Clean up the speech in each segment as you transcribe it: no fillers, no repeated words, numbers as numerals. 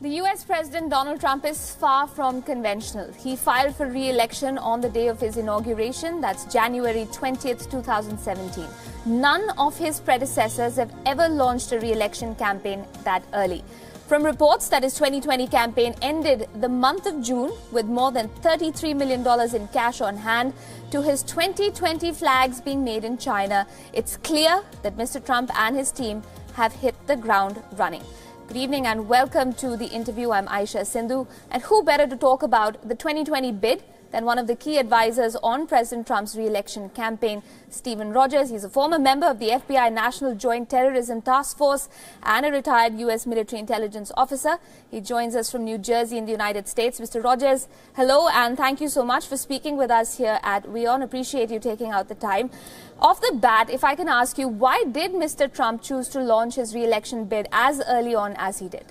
The US President Donald Trump is far from conventional. He filed for re-election on the day of his inauguration, that's January 20th, 2017. None of his predecessors have ever launched a re-election campaign that early. From reports that his 2020 campaign ended the month of June with more than $33 million in cash on hand to his 2020 flags being made in China, it's clear that Mr. Trump and his team have hit the ground running. Good evening and welcome to the interview. I'm Aisha Sindhu. And who better to talk about the 2020 bid than one of the key advisors on President Trump's re-election campaign, Stephen Rogers. He's a former member of the FBI National Joint Terrorism Task Force and a retired U.S. military intelligence officer. He joins us from New Jersey in the United States. Mr. Rogers, hello, and thank you so much for speaking with us here at WION. Appreciate you taking out the time. Off the bat, if I can ask you, why did Mr. Trump choose to launch his re-election bid as early on as he did?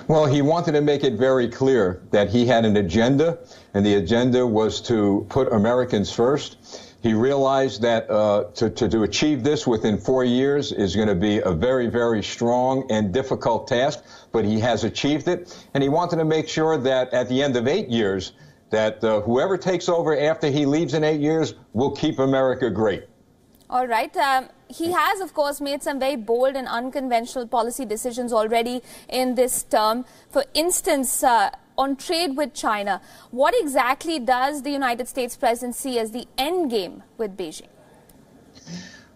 Well, he wanted to make it very clear that he had an agenda, and the agenda was to put Americans first. He realized that to achieve this within 4 years is going to be a very, very strong and difficult task, but he has achieved it. And he wanted to make sure that at the end of 8 years, that whoever takes over after he leaves in 8 years will keep America great. All right. He has, of course, made some very bold and unconventional policy decisions already in this term. For instance, on trade with China, what exactly does the United States president see as the end game with Beijing?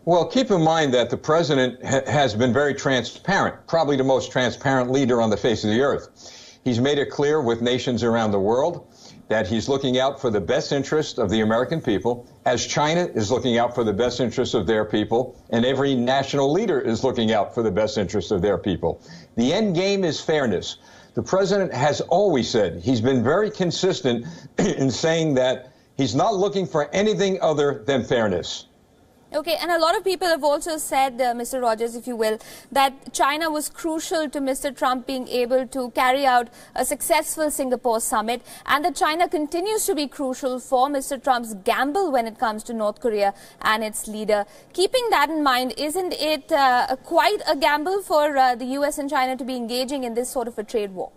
Well, keep in mind that the president has been very transparent, probably the most transparent leader on the face of the earth. He's made it clear with nations around the world that he's looking out for the best interest of the American people, as China is looking out for the best interest of their people, and every national leader is looking out for the best interest of their people. The end game is fairness. The president has always said, he's been very consistent in saying that he's not looking for anything other than fairness. Okay, and a lot of people have also said, Mr. Rogers, if you will, that China was crucial to Mr. Trump being able to carry out a successful Singapore summit, and that China continues to be crucial for Mr. Trump's gamble when it comes to North Korea and its leader. Keeping that in mind, isn't it quite a gamble for the U.S. and China to be engaging in this sort of a trade war?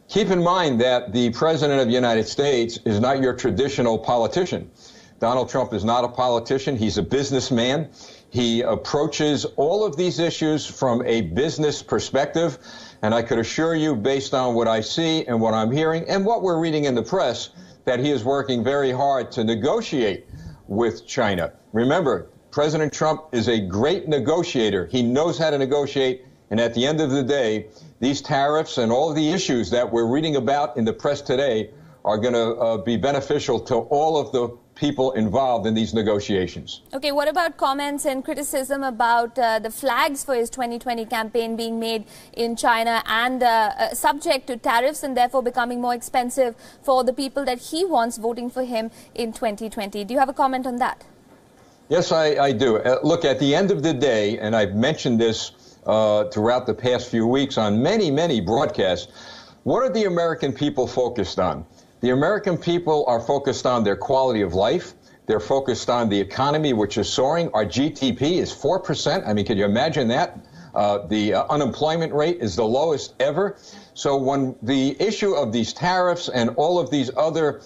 Keep in mind that the President of the United States is not your traditional politician. Donald Trump is not a politician. He's a businessman. He approaches all of these issues from a business perspective. And I could assure you, based on what I see and what I'm hearing and what we're reading in the press, that he is working very hard to negotiate with China. Remember, President Trump is a great negotiator. He knows how to negotiate. And at the end of the day, these tariffs and all of the issues that we're reading about in the press today are going to be beneficial to all of the people involved in these negotiations. Okay, what about comments and criticism about the flags for his 2020 campaign being made in China and subject to tariffs and therefore becoming more expensive for the people that he wants voting for him in 2020? Do you have a comment on that? Yes, I do. Look, at the end of the day, and I've mentioned this throughout the past few weeks on many broadcasts, what are the American people focused on? The American people are focused on their quality of life. They're focused on the economy, which is soaring. Our GDP is 4%. I mean, can you imagine that? The unemployment rate is the lowest ever. So when the issue of these tariffs and all of these other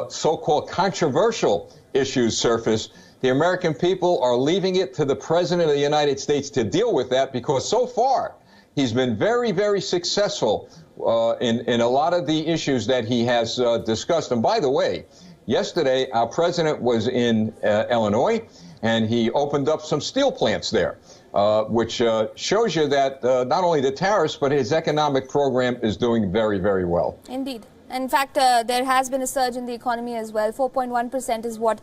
so-called controversial issues surface, the American people are leaving it to the President of the United States to deal with that, because so far he's been very successful in a lot of the issues that he has discussed. And by the way, yesterday our president was in Illinois, and he opened up some steel plants there, which shows you that not only the tariffs, but his economic program is doing very well. Indeed. In fact, there has been a surge in the economy as well. 4.1% is what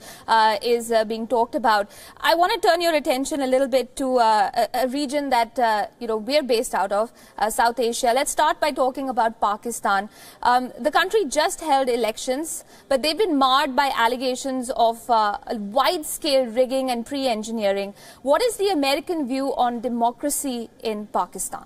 is being talked about. I want to turn your attention a little bit to a region that we're based out of, South Asia. Let's start by talking about Pakistan. The country just held elections, but they've been marred by allegations of wide-scale rigging and pre-engineering. What is the American view on democracy in Pakistan?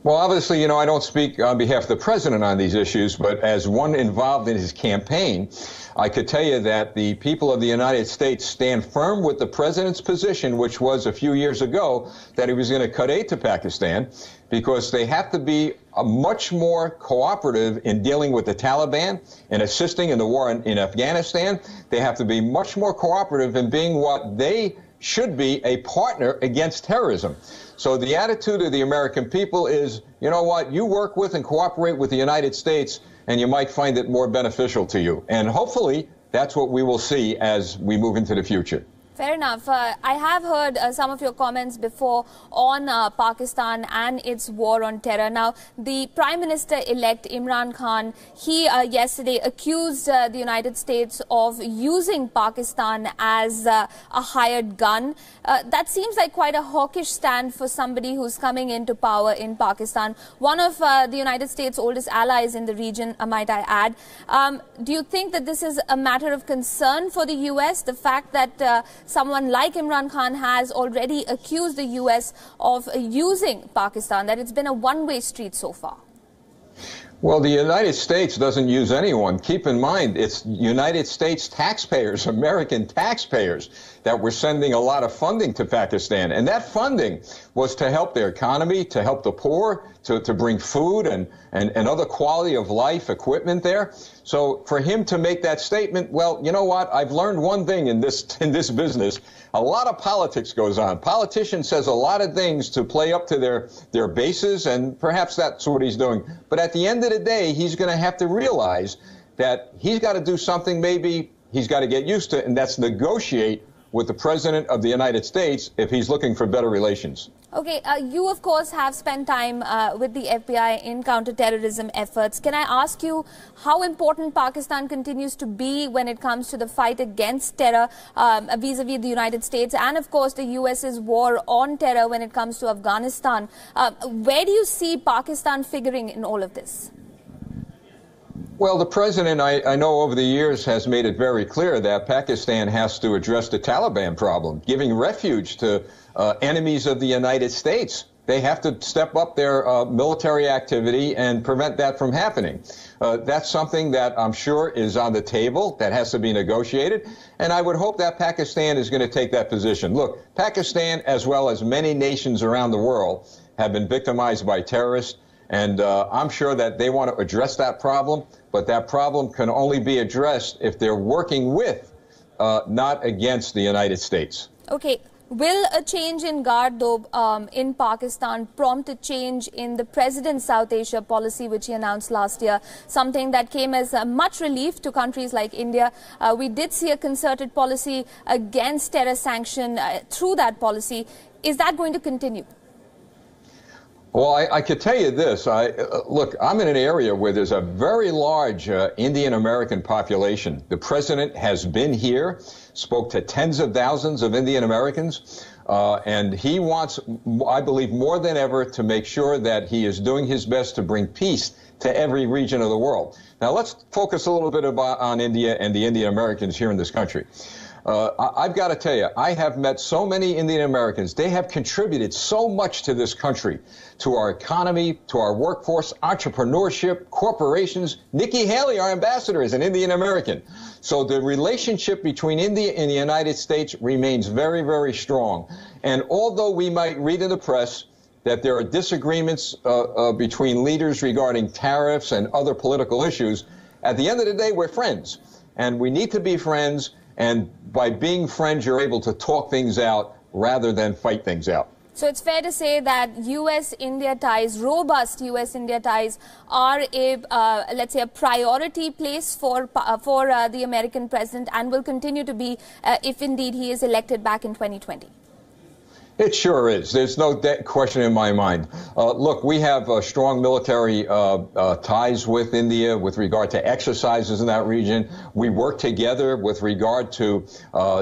Well, obviously, you know, I don't speak on behalf of the president on these issues, but as one involved in his campaign, I could tell you that the people of the United States stand firm with the president's position, which was a few years ago that he was going to cut aid to Pakistan, because they have to be much more cooperative in dealing with the Taliban and assisting in the war in Afghanistan. They have to be much more cooperative in being what they should be, a partner against terrorism. So the attitude of the American people is, you know what, you work with and cooperate with the United States, and you might find it more beneficial to you. And hopefully that's what we will see as we move into the future. Fair enough. I have heard some of your comments before on Pakistan and its war on terror. Now, the Prime Minister-elect Imran Khan, he yesterday accused the United States of using Pakistan as a hired gun. That seems like quite a hawkish stand for somebody who's coming into power in Pakistan, one of the United States' oldest allies in the region, might I add. Do you think that this is a matter of concern for the U.S., the fact that someone like Imran Khan has already accused the U.S. of using Pakistan, that it's been a one-way street so far? Well, the United States doesn't use anyone. Keep in mind, it's United States taxpayers, American taxpayers, that were sending a lot of funding to Pakistan. And that funding was to help their economy, to help the poor, to bring food and other quality of life equipment there. So for him to make that statement, well, you know what? I've learned one thing in this business. A lot of politics goes on. Politicians says a lot of things to play up to their bases, and perhaps that's what he's doing. But at the end of the day, he's going to have to realize that he's got to do something maybe he's got to get used to, and that's negotiate with the President of the United States if he's looking for better relations. Okay, you, of course, have spent time with the FBI in counterterrorism efforts. Can I ask you how important Pakistan continues to be when it comes to the fight against terror vis-a-vis the United States and, of course, the U.S.'s war on terror when it comes to Afghanistan? Where do you see Pakistan figuring in all of this? Well, the president, I know over the years, has made it very clear that Pakistan has to address the Taliban problem, giving refuge to enemies of the United States. They have to step up their military activity and prevent that from happening. That's something that I'm sure is on the table, that has to be negotiated, and I would hope that Pakistan is going to take that position. Look, Pakistan, as well as many nations around the world, have been victimized by terrorists. And I'm sure that they want to address that problem, but that problem can only be addressed if they're working with, not against the United States. Okay. Will a change in guard, though, in Pakistan prompt a change in the president's South Asia policy, which he announced last year, something that came as much relief to countries like India? We did see a concerted policy against terror sanction through that policy. Is that going to continue? Well, I could tell you this. Look, I'm in an area where there's a very large Indian American population. The president has been here, spoke to tens of thousands of Indian Americans, and he wants, I believe, more than ever to make sure that he is doing his best to bring peace to every region of the world. Now, let's focus a little bit on India and the Indian Americans here in this country. I've got to tell you, I have met so many Indian Americans. They have contributed so much to this country, to our economy, to our workforce, entrepreneurship, corporations. Nikki Haley, our ambassador, is an Indian American. So the relationship between India and the United States remains very, very strong. And although we might read in the press that there are disagreements between leaders regarding tariffs and other political issues, at the end of the day, we're friends. And we need to be friends. And by being friends, you're able to talk things out rather than fight things out. So it's fair to say that U.S.-India ties, robust U.S.-India ties, are a, let's say, a priority place for the American president and will continue to be if indeed he is elected back in 2020. It sure is. There's no question in my mind. Look, we have strong military ties with India with regard to exercises in that region. We work together with regard to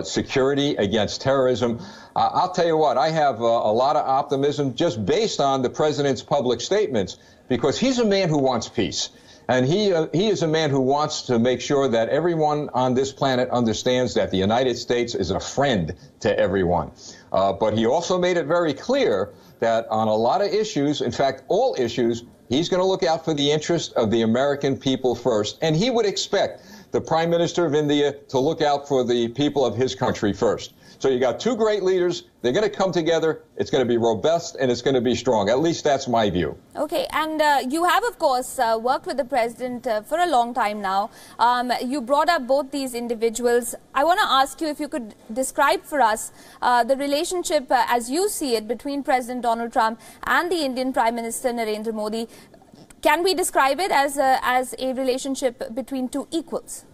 security against terrorism. I'll tell you what, I have a lot of optimism just based on the president's public statements, because he's a man who wants peace. And he is a man who wants to make sure that everyone on this planet understands that the United States is a friend to everyone. But he also made it very clear that on a lot of issues, in fact, all issues, he's going to look out for the interest of the American people first. And he would expect the Prime Minister of India to look out for the people of his country first. So you got two great leaders. They're going to come together. It's going to be robust and it's going to be strong. At least that's my view. Okay. And you have, of course, worked with the president for a long time now. You brought up both these individuals. I want to ask you if you could describe for us the relationship as you see it between President Donald Trump and the Indian Prime Minister Narendra Modi. Can we describe it as a relationship between two equals?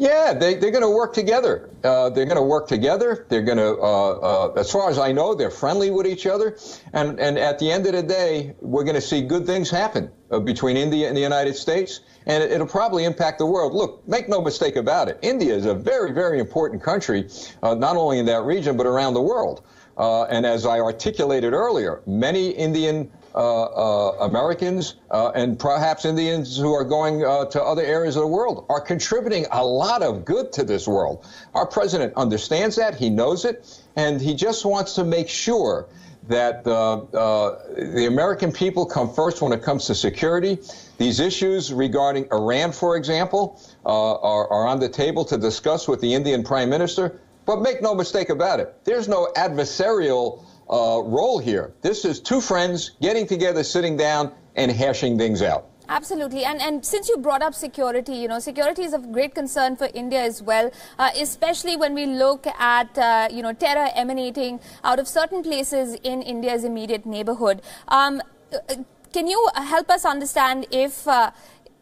Yeah, they're going to work together. They're going to work together. They're going to, as far as I know, they're friendly with each other. And at the end of the day, we're going to see good things happen between India and the United States. And it'll probably impact the world. Look, make no mistake about it. India is a very, very important country, not only in that region, but around the world. And as I articulated earlier, many Indian Americans and perhaps Indians who are going to other areas of the world are contributing a lot of good to this world. Our president understands that. He knows it. And he just wants to make sure that the American people come first when it comes to security. These issues regarding Iran, for example, are on the table to discuss with the Indian Prime Minister. But make no mistake about it, there's no adversarial role here. This is two friends getting together, sitting down, and hashing things out. Absolutely. And since you brought up security, you know, security is of great concern for India as well, especially when we look at, terror emanating out of certain places in India's immediate neighborhood. Can you help us understand if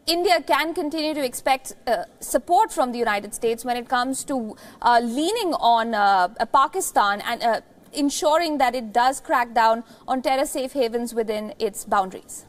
India can continue to expect support from the United States when it comes to leaning on Pakistan and ensuring that it does crack down on terror safe havens within its boundaries?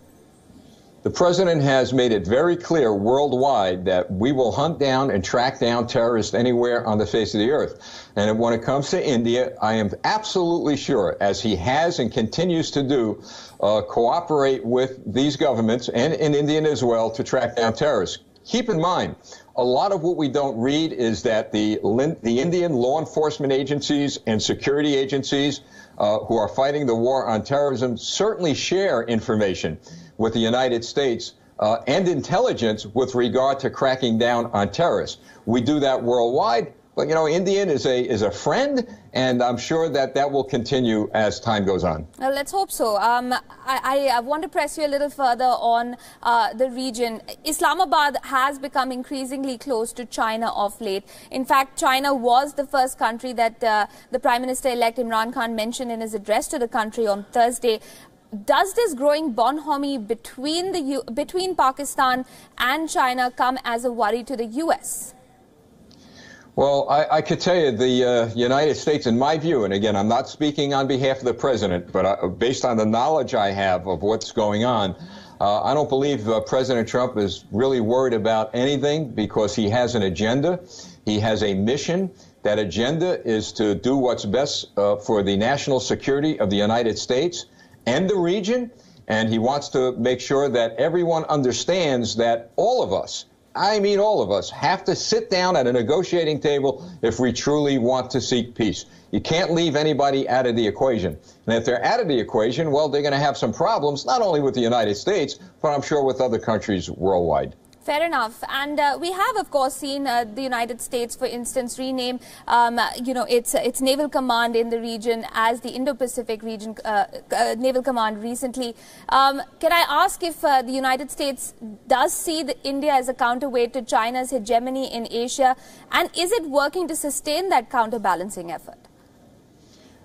The president has made it very clear worldwide that we will hunt down and track down terrorists anywhere on the face of the earth. And when it comes to India, I am absolutely sure, as he has and continues to do, cooperate with these governments and in India as well to track down terrorists. Keep in mind, a lot of what we don't read is that the Indian law enforcement agencies and security agencies who are fighting the war on terrorism certainly share information with the United States and intelligence with regard to cracking down on terrorists. We do that worldwide, but, you know, India is a friend, and I'm sure that will continue as time goes on. Well, let's hope so. I want to press you a little further on the region. Islamabad has become increasingly close to China of late. In fact, China was the first country that the Prime Minister-elect Imran Khan mentioned in his address to the country on Thursday. Does this growing bonhomie between Pakistan and China come as a worry to the U.S.? Well, I could tell you the United States, in my view, and again, I'm not speaking on behalf of the president, but based on the knowledge I have of what's going on, I don't believe President Trump is really worried about anything because he has an agenda. He has a mission. That agenda is to do what's best for the national security of the United States and the region, and he wants to make sure that everyone understands that all of us, I mean all of us, have to sit down at a negotiating table if we truly want to seek peace. You can't leave anybody out of the equation. And if they're out of the equation, well, they're going to have some problems, not only with the United States, but I'm sure with other countries worldwide. Fair enough. And we have, of course, seen the United States, for instance, rename, its naval command in the region as the Indo-Pacific region naval command recently. Can I ask if the United States does see India as a counterweight to China's hegemony in Asia? And is it working to sustain that counterbalancing effort?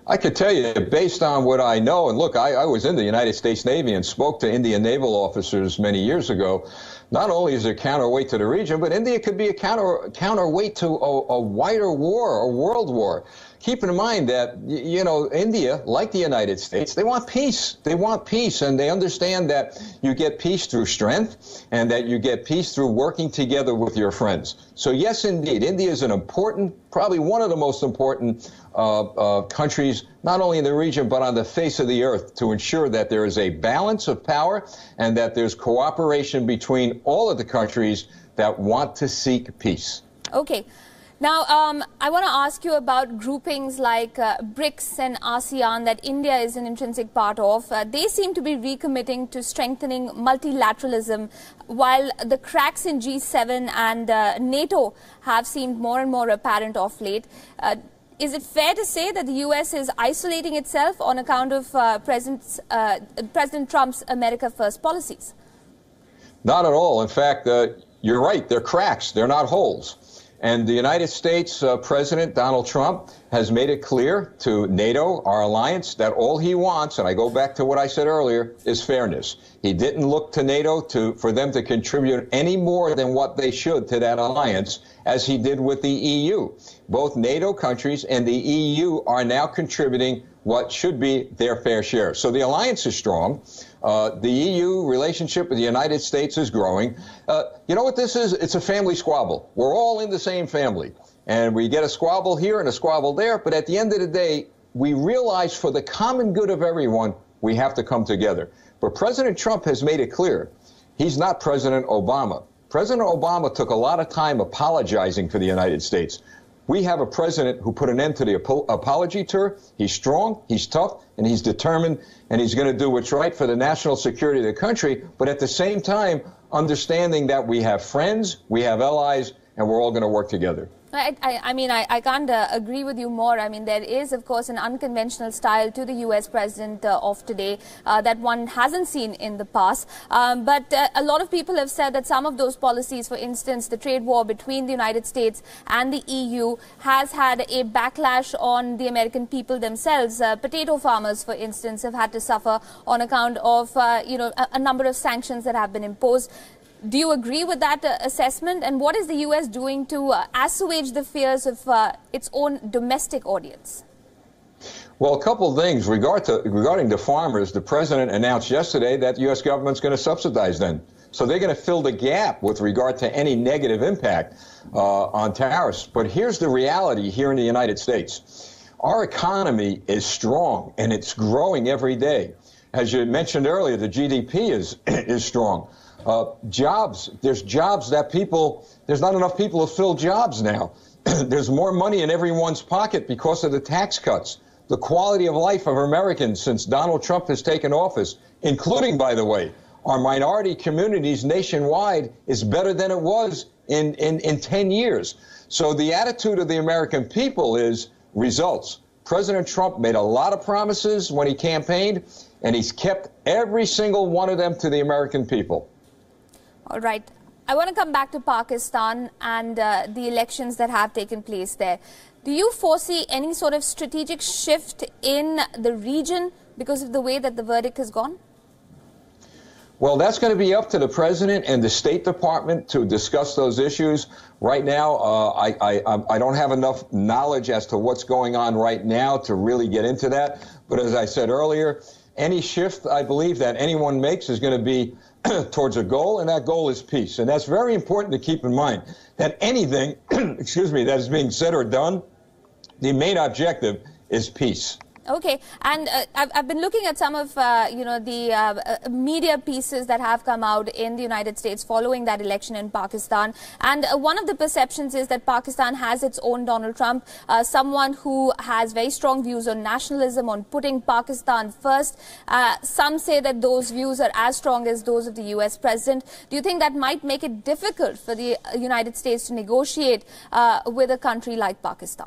I could tell you, based on what I know, and look, I was in the United States Navy and spoke to Indian naval officers many years ago. not only is it a counterweight to the region, but India could be a counterweight to a wider war, a world war. Keep in mind that, you know, India, like the United States, they want peace. They want peace, and they understand that you get peace through strength and that you get peace through working together with your friends. So, yes, indeed, India is an important, probably one of the most important countries, not only in the region, but on the face of the earth, to ensure that there is a balance of power and that there's cooperation between all of the countries that want to seek peace. Okay. Now, I want to ask you about groupings like BRICS and ASEAN that India is an intrinsic part of. They seem to be recommitting to strengthening multilateralism, while the cracks in G7 and NATO have seemed more and more apparent of late. Is it fair to say that the U.S. is isolating itself on account of President Trump's America First policies? Not at all. In fact, you're right. They're cracks. They're not holes. And the United States President Donald Trump has made it clear to NATO, our alliance, that all he wants, and I go back to what I said earlier, is fairness. He didn't look to NATO for them to contribute any more than what they should to that alliance, as he did with the EU. Both NATO countries and the EU are now contributing what should be their fair share. So the alliance is strong. The EU relationship with the United States is growing. You know what this is? It's a family squabble. We're all in the same family. And we get a squabble here and a squabble there. But at the end of the day, we realize for the common good of everyone, we have to come together. But President Trump has made it clear he's not President Obama. President Obama took a lot of time apologizing for the United States. We have a president who put an end to the apology tour. He's strong, he's tough, and he's determined, and he's going to do what's right for the national security of the country, but at the same time, understanding that we have friends, we have allies, and we're all going to work together. I can't agree with you more. I mean, there is, of course, an unconventional style to the U.S. president of today that one hasn't seen in the past. But a lot of people have said that some of those policies, for instance, the trade war between the United States and the EU, has had a backlash on the American people themselves. Potato farmers, for instance, have had to suffer on account of, a number of sanctions that have been imposed. Do you agree with that assessment? And what is the U.S. doing to assuage the fears of its own domestic audience? Well, a couple of things. Regarding the farmers, the president announced yesterday that the U.S. government's going to subsidize them. So they're going to fill the gap with regard to any negative impact on tariffs. But here's the reality here in the United States. Our economy is strong, and it's growing every day. As you mentioned earlier, the GDP is strong. Jobs, there's jobs that there's not enough people to fill jobs now. There's more money in everyone's pocket because of the tax cuts. The quality of life of Americans since Donald Trump has taken office, including, by the way, our minority communities nationwide, is better than it was in 10 years. So the attitude of the American people is results. President Trump made a lot of promises when he campaigned, and he's kept every single one of them to the American people. All right. I want to come back to Pakistan and the elections that have taken place there. Do you foresee any sort of strategic shift in the region because of the way that the verdict has gone? Well, that's going to be up to the president and the State Department to discuss those issues. Right now, I don't have enough knowledge as to what's going on right now to really get into that. But as I said earlier, any shift, I believe, that anyone makes is going to be towards a goal, and that goal is peace. And that's very important to keep in mind, that anything, that is being said or done, the main objective is peace. Okay, and I've been looking at some of, the media pieces that have come out in the United States following that election in Pakistan. And one of the perceptions is that Pakistan has its own Donald Trump, someone who has very strong views on nationalism, on putting Pakistan first. Some say that those views are as strong as those of the U.S. president. Do you think that might make it difficult for the United States to negotiate with a country like Pakistan?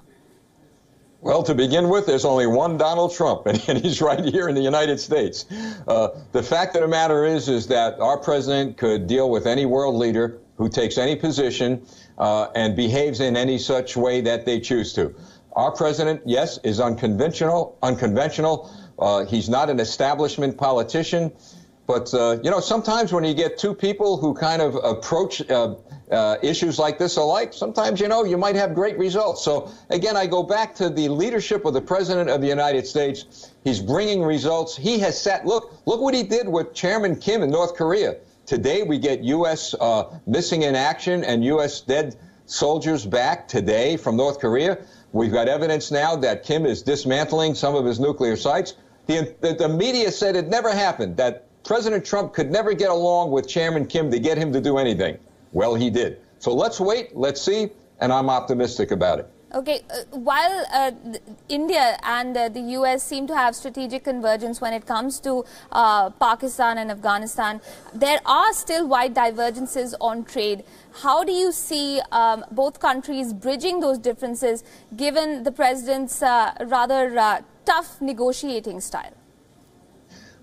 Well, to begin with, there's only one Donald Trump, and he's right here in the United States. The fact of the matter is that our president could deal with any world leader who takes any position and behaves in any such way that they choose to. Our president, yes, is unconventional. He's not an establishment politician. But, you know, sometimes when you get two people who kind of approach issues like this alike, sometimes, you know, you might have great results. So, again, I go back to the leadership of the President of the United States. He's bringing results. He has look what he did with Chairman Kim in North Korea. Today we get U.S. Missing in action and U.S. dead soldiers back today from North Korea. We've got evidence now that Kim is dismantling some of his nuclear sites. The media said it never happened, that President Trump could never get along with Chairman Kim to get him to do anything. Well, he did. So let's wait, let's see, and I'm optimistic about it. Okay, while India and the U.S. seem to have strategic convergence when it comes to Pakistan and Afghanistan, there are still wide divergences on trade. How do you see both countries bridging those differences, given the president's rather tough negotiating style?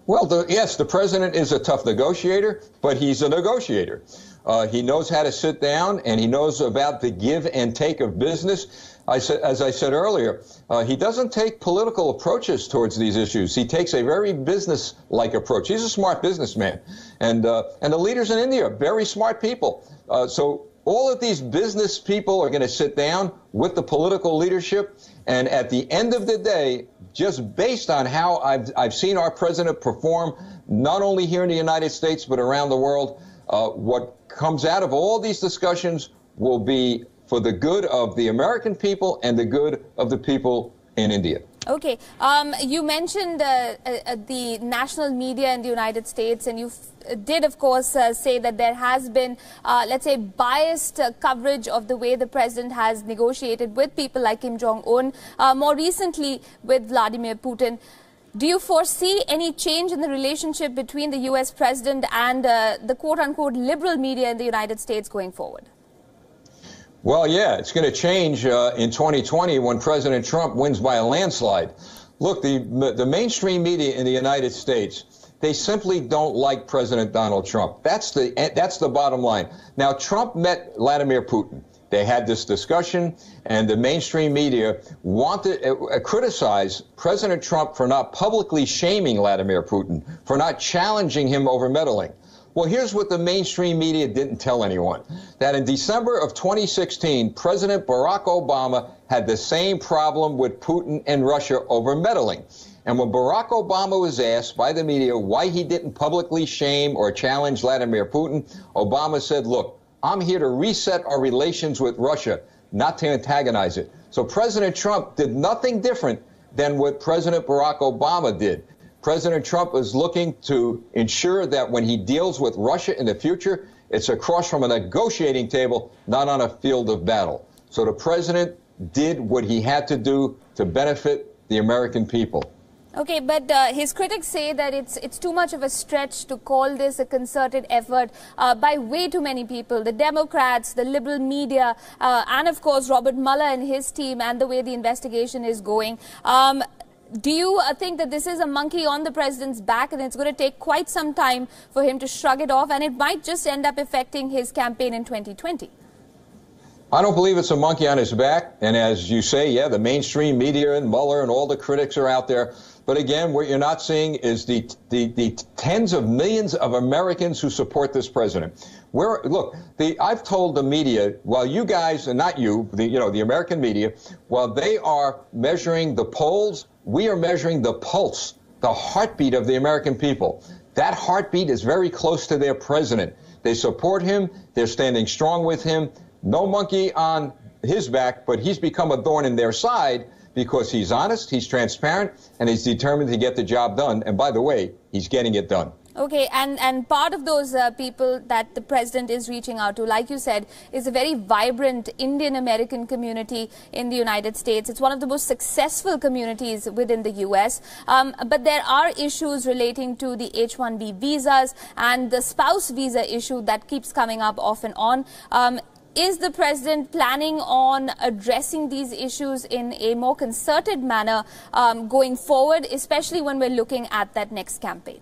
Well, yes, the president is a tough negotiator, but he's a negotiator. He knows how to sit down, and he knows about the give and take of business. As I said earlier, he doesn't take political approaches towards these issues. He takes a very business-like approach. He's a smart businessman. And the leaders in India are very smart people. So all of these business people are going to sit down with the political leadership. And at the end of the day, just based on how I've seen our president perform, not only here in the United States, but around the world, what comes out of all these discussions will be for the good of the American people and the good of the people in India. Okay. You mentioned the national media in the United States, and you did, of course, say that there has been, let's say, biased coverage of the way the president has negotiated with people like Kim Jong-un, more recently with Vladimir Putin. Do you foresee any change in the relationship between the U.S. president and the quote-unquote liberal media in the United States going forward? Well, yeah, it's going to change in 2020 when President Trump wins by a landslide. Look, the mainstream media in the United States, they simply don't like President Donald Trump. That's the bottom line. Now, Trump met Vladimir Putin. They had this discussion, and the mainstream media criticized President Trump for not publicly shaming Vladimir Putin, for not challenging him over meddling. Well, here's what the mainstream media didn't tell anyone, that in December of 2016, President Barack Obama had the same problem with Putin and Russia over meddling. And when Barack Obama was asked by the media why he didn't publicly shame or challenge Vladimir Putin, Obama said, look, I'm here to reset our relations with Russia, not to antagonize it. So President Trump did nothing different than what President Barack Obama did. President Trump is looking to ensure that when he deals with Russia in the future, it's across from a negotiating table, not on a field of battle. So the president did what he had to do to benefit the American people. Okay, but his critics say that it's too much of a stretch to call this a concerted effort by way too many people, the Democrats, the liberal media, and of course Robert Mueller and his team, and the way the investigation is going. Do you think that this is a monkey on the president's back, and it's going to take quite some time for him to shrug it off, and it might just end up affecting his campaign in 2020? I don't believe it's a monkey on his back. And as you say, yeah, the mainstream media and Mueller and all the critics are out there. But again, what you're not seeing is the tens of millions of Americans who support this president. I've told the media, while you guys, and not you, the American media, while they are measuring the polls, we are measuring the pulse, the heartbeat of the American people. That heartbeat is very close to their president. They support him. They're standing strong with him. No monkey on his back, but he's become a thorn in their side because he's honest, he's transparent, and he's determined to get the job done. And by the way, he's getting it done. Okay, and part of those people that the president is reaching out to, like you said, is a very vibrant Indian-American community in the United States. It's one of the most successful communities within the U.S. But there are issues relating to the H-1B visas and the spouse visa issue that keeps coming up off and on. Is the president planning on addressing these issues in a more concerted manner going forward, especially when we're looking at that next campaign?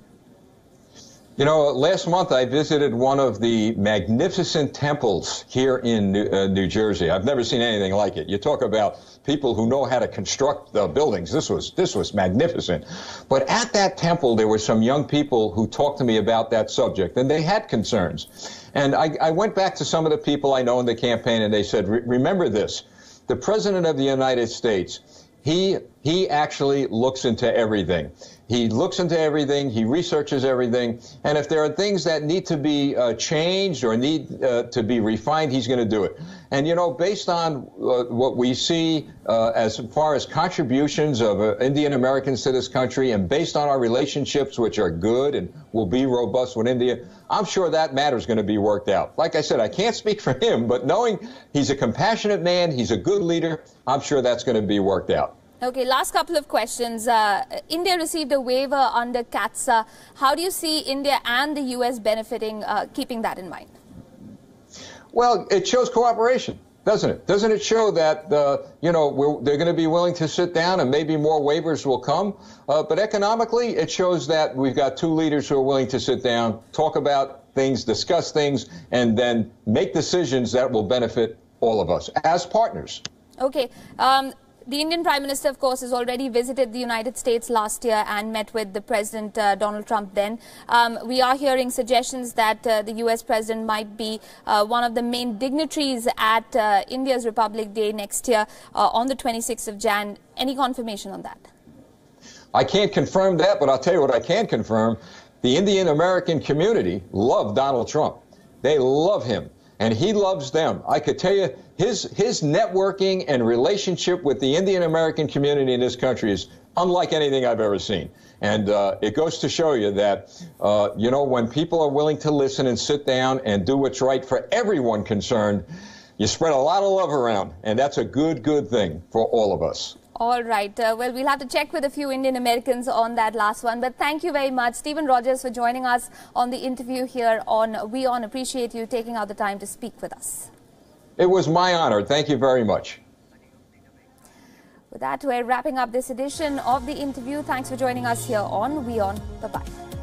You know, last month I visited one of the magnificent temples here in New Jersey. I've never seen anything like it. You talk about people who know how to construct buildings. This was magnificent. But at that temple, there were some young people who talked to me about that subject, and they had concerns. And I went back to some of the people I know in the campaign, and they said, remember this, the President of the United States, he actually looks into everything. He looks into everything, he researches everything, and if there are things that need to be changed or need to be refined, he's going to do it. And, you know, based on what we see as far as contributions of Indian Americans to this country, and based on our relationships, which are good and will be robust with India, I'm sure that matter is going to be worked out. Like I said, I can't speak for him, but knowing he's a compassionate man, he's a good leader, I'm sure that's going to be worked out. Okay, last couple of questions. India received a waiver under CATSA. How do you see India and the U.S. benefiting, keeping that in mind? Well, it shows cooperation, doesn't it? Doesn't it show that, they're going to be willing to sit down and maybe more waivers will come? But economically, it shows that we've got two leaders who are willing to sit down, talk about things, discuss things, and then make decisions that will benefit all of us as partners. Okay. The Indian Prime Minister, of course, has already visited the United States last year and met with the President Donald Trump then. We are hearing suggestions that the U.S. President might be one of the main dignitaries at India's Republic Day next year on the 26th of Jan. Any confirmation on that? I can't confirm that, but I'll tell you what I can confirm. The Indian American community love Donald Trump. They love him. And he loves them. I could tell you his networking and relationship with the Indian American community in this country is unlike anything I've ever seen. And it goes to show you that, when people are willing to listen and sit down and do what's right for everyone concerned, you spread a lot of love around. And that's a good thing for all of us. All right. Well, we'll have to check with a few Indian Americans on that last one. But thank you very much, Stephen Rogers, for joining us on the interview here on WION. Appreciate you taking out the time to speak with us. It was my honor. Thank you very much. With that, we're wrapping up this edition of the interview. Thanks for joining us here on WION. Bye-bye.